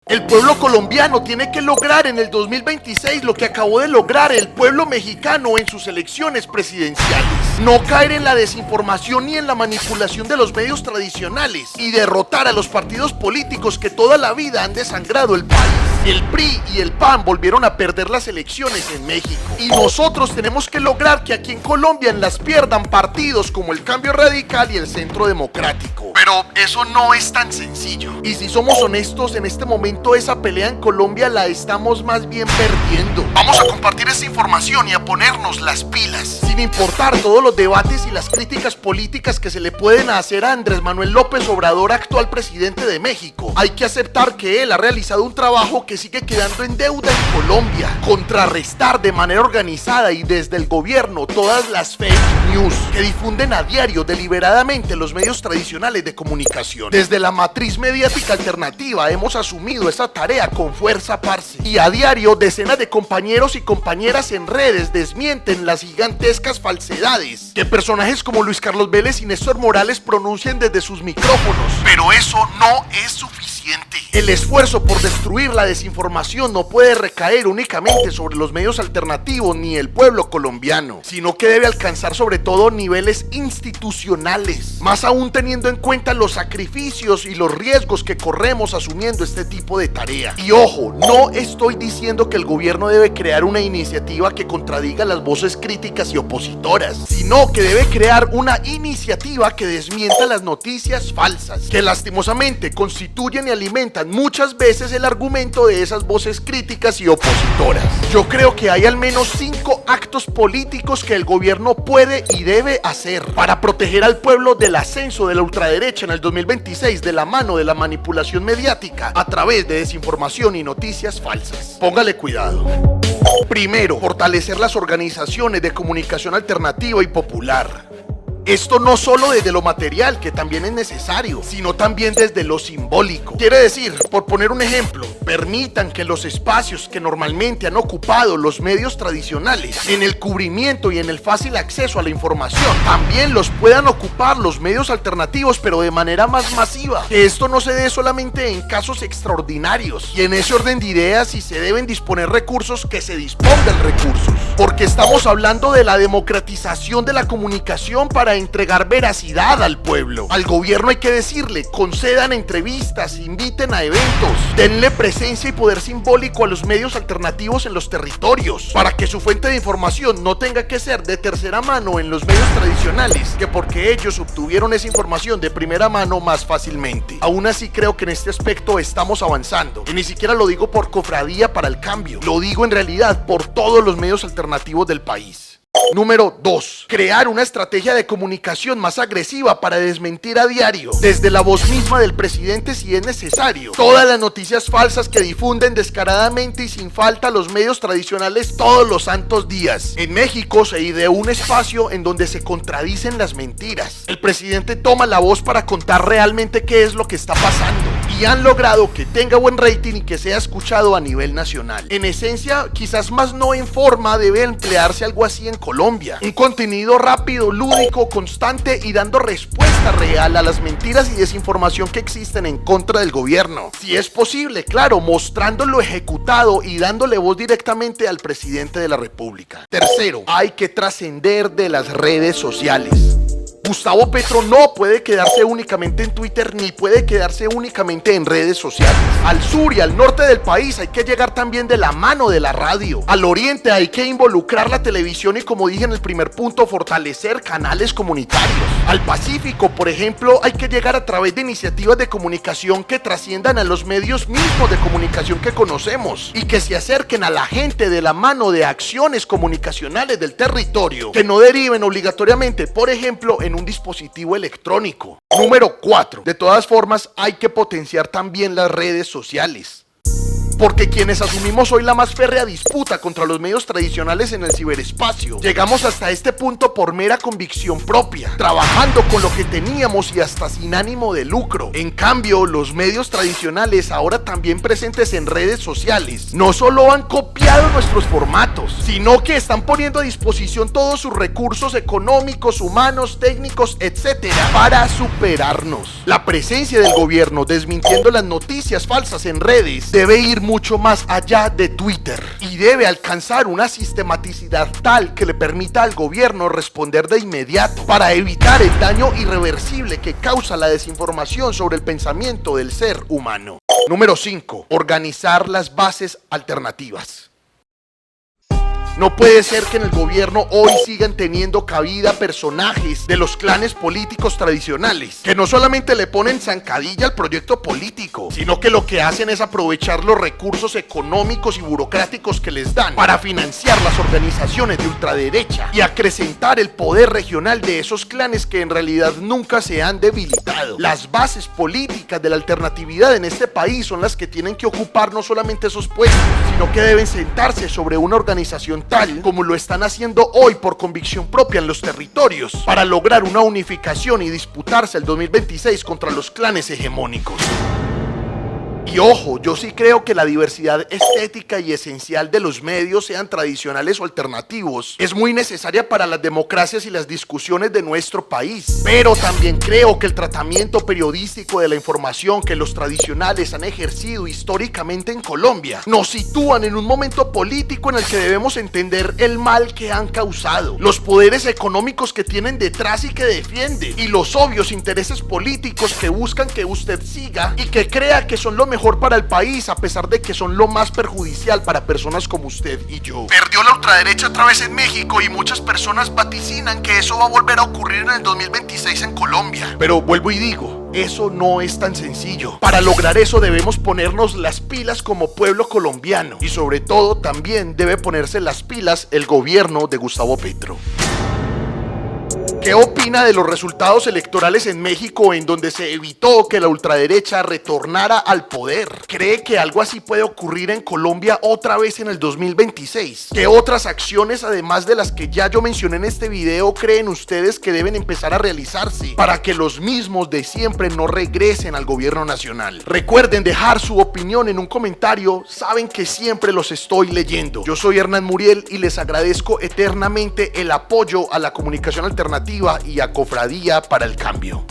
El pueblo colombiano tiene que lograr en el 2026 lo que acabó de lograr el pueblo mexicano en sus elecciones presidenciales. No caer en la desinformación ni en la manipulación de los medios tradicionales y derrotar a los partidos políticos que toda la vida han desangrado el país. El PRI y el PAN volvieron a perder las elecciones en México. Y nosotros tenemos que lograr que aquí en Colombia las pierdan partidos como el Cambio Radical y el Centro Democrático. Pero eso no es tan sencillo. Y si somos honestos, en este momento esa pelea en Colombia la estamos más bien perdiendo. Vamos a compartir esa información y a ponernos las pilas. Sin importar todos los debates y las críticas políticas que se le pueden hacer a Andrés Manuel López Obrador, actual presidente de México, hay que aceptar que él ha realizado un trabajo que sigue quedando en deuda en Colombia. Contrarrestar de manera organizada y desde el gobierno todas las fake news que difunden a diario deliberadamente los medios tradicionales de comunicación. Desde la matriz mediática alternativa hemos asumido esa tarea con fuerza, parce. Y a diario decenas de compañeros y compañeras en redes desmienten las gigantescas falsedades que personajes como Luis Carlos Vélez y Néstor Morales pronuncian desde sus micrófonos. Pero eso no es suficiente. El esfuerzo por destruir la desinformación no puede recaer únicamente sobre los medios alternativos ni el pueblo colombiano, sino que debe alcanzar sobre todo niveles institucionales, más aún teniendo en cuenta los sacrificios y los riesgos que corremos asumiendo este tipo de tarea. Y ojo, no estoy diciendo que el gobierno debe crear una iniciativa que contradiga las voces críticas y opositoras, sino que debe crear una iniciativa que desmienta las noticias falsas, que lastimosamente constituyen y alimentan muchas veces el argumento de esas voces críticas y opositoras. Yo creo que hay al menos 5 actos políticos que el gobierno puede y debe hacer para proteger al pueblo del ascenso de la ultraderecha en el 2026 de la mano de la manipulación mediática a través de desinformación y noticias falsas. Póngale cuidado. Primero, fortalecer las organizaciones de comunicación alternativa y popular. Esto no solo desde lo material, que también es necesario, sino también desde lo simbólico. Quiere decir, por poner un ejemplo, permitan que los espacios que normalmente han ocupado los medios tradicionales en el cubrimiento y en el fácil acceso a la información, también los puedan ocupar los medios alternativos, pero de manera más masiva. Que esto no se dé solamente en casos extraordinarios. Y en ese orden de ideas, si se deben disponer recursos, que se dispongan recursos. Porque estamos hablando de la democratización de la comunicación para entregar veracidad al pueblo. Al gobierno hay que decirle, concedan entrevistas, inviten a eventos, denle presencia y poder simbólico a los medios alternativos en los territorios, para que su fuente de información no tenga que ser de tercera mano en los medios tradicionales, que porque ellos obtuvieron esa información de primera mano más fácilmente. Aún así creo que en este aspecto estamos avanzando, y ni siquiera lo digo por Cofradía para el Cambio, lo digo en realidad por todos los medios alternativos del país. Número 2. Crear una estrategia de comunicación más agresiva para desmentir a diario, desde la voz misma del presidente si es necesario, todas las noticias falsas que difunden descaradamente y sin falta los medios tradicionales todos los santos días. En México se ideó un espacio en donde se contradicen las mentiras. El presidente toma la voz para contar realmente qué es lo que está pasando. Y han logrado que tenga buen rating y que sea escuchado a nivel nacional. En esencia, quizás más no en forma, debe emplearse algo así en Colombia. Un contenido rápido, lúdico, constante y dando respuesta real a las mentiras y desinformación que existen en contra del gobierno. Si es posible, claro, mostrándolo ejecutado y dándole voz directamente al presidente de la República. Tercero, hay que trascender de las redes sociales. Gustavo Petro no puede quedarse únicamente en Twitter ni puede quedarse únicamente en redes sociales. Al sur y al norte del país hay que llegar también de la mano de la radio. Al oriente hay que involucrar la televisión y, como dije en el primer punto, fortalecer canales comunitarios. Al Pacífico, por ejemplo, hay que llegar a través de iniciativas de comunicación que trasciendan a los medios mismos de comunicación que conocemos y que se acerquen a la gente de la mano de acciones comunicacionales del territorio que no deriven obligatoriamente, por ejemplo, en un dispositivo electrónico. Número 4. De todas formas, hay que potenciar también las redes sociales. porque quienes asumimos hoy la más férrea disputa contra los medios tradicionales en el ciberespacio, llegamos hasta este punto por mera convicción propia, trabajando con lo que teníamos y hasta sin ánimo de lucro. En cambio, los medios tradicionales, ahora también presentes en redes sociales, no solo han copiado nuestros formatos, sino que están poniendo a disposición todos sus recursos económicos, humanos, técnicos, etcétera, para superarnos. La presencia del gobierno desmintiendo las noticias falsas en redes debe ir mucho más allá de Twitter y debe alcanzar una sistematicidad tal que le permita al gobierno responder de inmediato para evitar el daño irreversible que causa la desinformación sobre el pensamiento del ser humano. Número 5. Organizar las bases alternativas. No puede ser que en el gobierno hoy sigan teniendo cabida personajes de los clanes políticos tradicionales, que no solamente le ponen zancadilla al proyecto político, sino que lo que hacen es aprovechar los recursos económicos y burocráticos que les dan para financiar las organizaciones de ultraderecha y acrecentar el poder regional de esos clanes que en realidad nunca se han debilitado. Las bases políticas de la alternatividad en este país son las que tienen que ocupar no solamente esos puestos, sino que deben sentarse sobre una organización tal como lo están haciendo hoy por convicción propia en los territorios, para lograr una unificación y disputarse el 2026 contra los clanes hegemónicos. Y ojo, yo sí creo que la diversidad estética y esencial de los medios, sean tradicionales o alternativos, es muy necesaria para las democracias y las discusiones de nuestro país. Pero también creo que el tratamiento periodístico de la información que los tradicionales han ejercido históricamente en Colombia nos sitúan en un momento político en el que debemos entender el mal que han causado, los poderes económicos que tienen detrás y que defienden, y los obvios intereses políticos que buscan que usted siga y que crea que son lo mejor para el país, a pesar de que son lo más perjudicial para personas como usted y yo. Perdió la ultraderecha otra vez en México y muchas personas vaticinan que eso va a volver a ocurrir en el 2026 en Colombia. Pero vuelvo y digo, eso no es tan sencillo. Para lograr eso debemos ponernos las pilas como pueblo colombiano, y sobre todo también debe ponerse las pilas el gobierno de Gustavo Petro. ¿Qué opina de los resultados electorales en México, en donde se evitó que la ultraderecha retornara al poder? ¿Cree que algo así puede ocurrir en Colombia otra vez en el 2026? ¿Qué otras acciones, además de las que ya yo mencioné en este video, creen ustedes que deben empezar a realizarse para que los mismos de siempre no regresen al gobierno nacional? Recuerden dejar su opinión en un comentario, saben que siempre los estoy leyendo. Yo soy Hernán Muriel y les agradezco eternamente el apoyo a la comunicación alternativa y a Cofradía para el Cambio.